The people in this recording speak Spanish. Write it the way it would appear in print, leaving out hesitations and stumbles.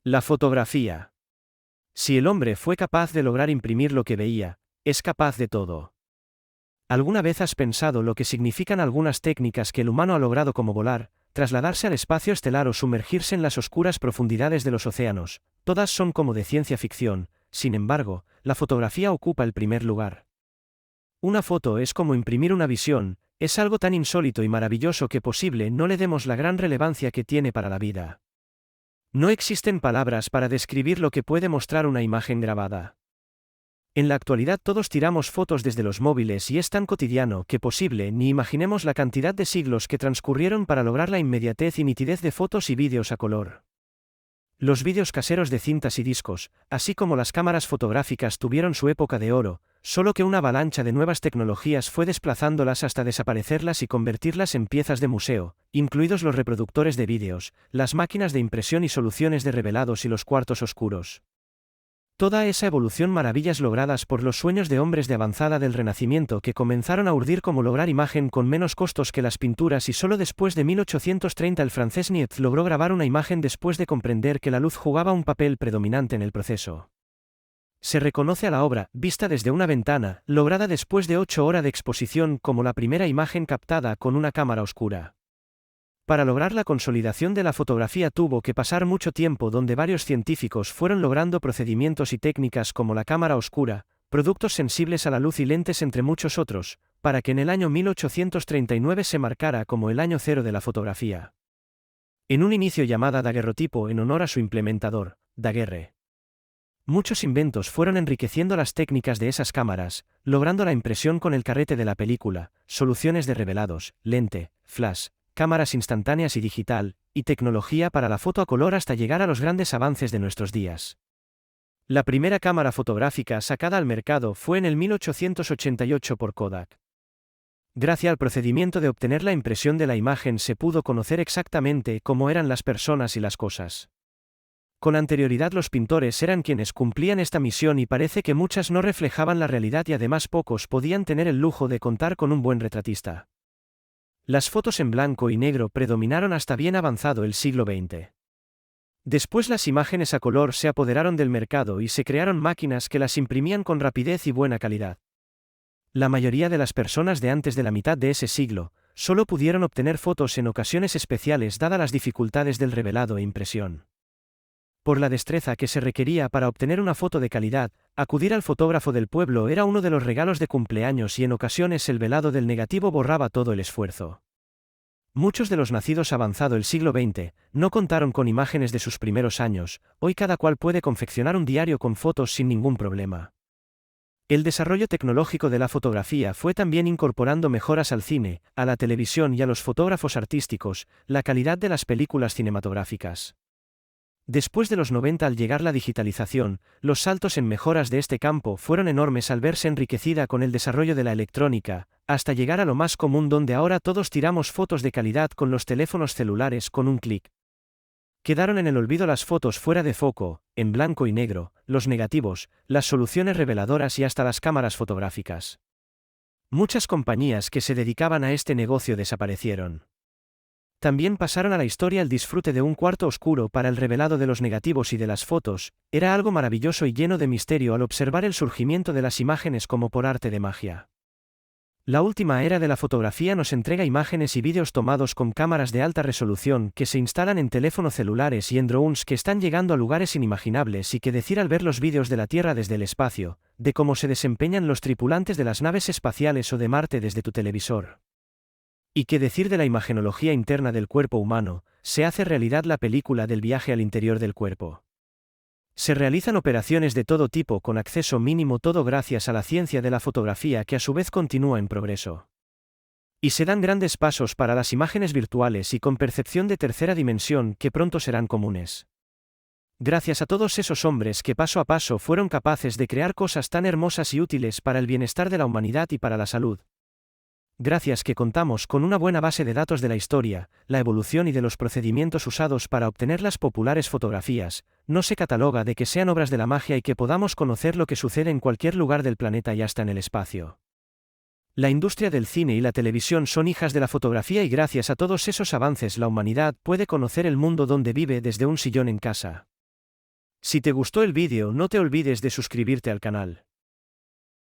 La fotografía. Si el hombre fue capaz de lograr imprimir lo que veía, es capaz de todo. ¿Alguna vez has pensado lo que significan algunas técnicas que el humano ha logrado como volar, trasladarse al espacio estelar o sumergirse en las oscuras profundidades de los océanos? Todas son como de ciencia ficción, sin embargo, la fotografía ocupa el primer lugar. Una foto es como imprimir una visión, es algo tan insólito y maravilloso que posible no le demos la gran relevancia que tiene para la vida. No existen palabras para describir lo que puede mostrar una imagen grabada. En la actualidad todos tiramos fotos desde los móviles y es tan cotidiano que posible ni imaginemos la cantidad de siglos que transcurrieron para lograr la inmediatez y nitidez de fotos y vídeos a color. Los vídeos caseros de cintas y discos, así como las cámaras fotográficas tuvieron su época de oro, solo que una avalancha de nuevas tecnologías fue desplazándolas hasta desaparecerlas y convertirlas en piezas de museo, incluidos los reproductores de vídeos, las máquinas de impresión y soluciones de revelados y los cuartos oscuros. Toda esa evolución, maravillas logradas por los sueños de hombres de avanzada del Renacimiento que comenzaron a urdir cómo lograr imagen con menos costos que las pinturas, y solo después de 1830 el francés Niepce logró grabar una imagen después de comprender que la luz jugaba un papel predominante en el proceso. Se reconoce a la obra, vista desde una ventana, lograda después de 8 horas de exposición, como la primera imagen captada con una cámara oscura. Para lograr la consolidación de la fotografía tuvo que pasar mucho tiempo, donde varios científicos fueron logrando procedimientos y técnicas como la cámara oscura, productos sensibles a la luz y lentes, entre muchos otros, para que en el año 1839 se marcara como el año cero de la fotografía. En un inicio llamada daguerrotipo en honor a su implementador, Daguerre. Muchos inventos fueron enriqueciendo las técnicas de esas cámaras, logrando la impresión con el carrete de la película, soluciones de revelados, lente, flash, cámaras instantáneas y digital, y tecnología para la foto a color, hasta llegar a los grandes avances de nuestros días. La primera cámara fotográfica sacada al mercado fue en el 1888 por Kodak. Gracias al procedimiento de obtener la impresión de la imagen se pudo conocer exactamente cómo eran las personas y las cosas. Con anterioridad los pintores eran quienes cumplían esta misión, y parece que muchas no reflejaban la realidad y además pocos podían tener el lujo de contar con un buen retratista. Las fotos en blanco y negro predominaron hasta bien avanzado el siglo XX. Después las imágenes a color se apoderaron del mercado y se crearon máquinas que las imprimían con rapidez y buena calidad. La mayoría de las personas de antes de la mitad de ese siglo solo pudieron obtener fotos en ocasiones especiales, dadas las dificultades del revelado e impresión. Por la destreza que se requería para obtener una foto de calidad, acudir al fotógrafo del pueblo era uno de los regalos de cumpleaños, y en ocasiones el velado del negativo borraba todo el esfuerzo. Muchos de los nacidos avanzado el siglo XX no contaron con imágenes de sus primeros años. Hoy cada cual puede confeccionar un diario con fotos sin ningún problema. El desarrollo tecnológico de la fotografía fue también incorporando mejoras al cine, a la televisión y a los fotógrafos artísticos, la calidad de las películas cinematográficas. Después de los 90, al llegar la digitalización, los saltos en mejoras de este campo fueron enormes al verse enriquecida con el desarrollo de la electrónica, hasta llegar a lo más común, donde ahora todos tiramos fotos de calidad con los teléfonos celulares con un clic. Quedaron en el olvido las fotos fuera de foco, en blanco y negro, los negativos, las soluciones reveladoras y hasta las cámaras fotográficas. Muchas compañías que se dedicaban a este negocio desaparecieron. También pasaron a la historia el disfrute de un cuarto oscuro para el revelado de los negativos y de las fotos. Era algo maravilloso y lleno de misterio al observar el surgimiento de las imágenes como por arte de magia. La última era de la fotografía nos entrega imágenes y vídeos tomados con cámaras de alta resolución que se instalan en teléfonos celulares y en drones que están llegando a lugares inimaginables, y qué decir al ver los vídeos de la Tierra desde el espacio, de cómo se desempeñan los tripulantes de las naves espaciales o de Marte desde tu televisor. Y qué decir de la imagenología interna del cuerpo humano. Se hace realidad la película del viaje al interior del cuerpo. Se realizan operaciones de todo tipo con acceso mínimo, todo gracias a la ciencia de la fotografía, que a su vez continúa en progreso. Y se dan grandes pasos para las imágenes virtuales y con percepción de tercera dimensión que pronto serán comunes. Gracias a todos esos hombres que paso a paso fueron capaces de crear cosas tan hermosas y útiles para el bienestar de la humanidad y para la salud. Gracias que contamos con una buena base de datos de la historia, la evolución y de los procedimientos usados para obtener las populares fotografías, no se cataloga de que sean obras de la magia y que podamos conocer lo que sucede en cualquier lugar del planeta y hasta en el espacio. La industria del cine y la televisión son hijas de la fotografía, y gracias a todos esos avances la humanidad puede conocer el mundo donde vive desde un sillón en casa. Si te gustó el vídeo, no te olvides de suscribirte al canal.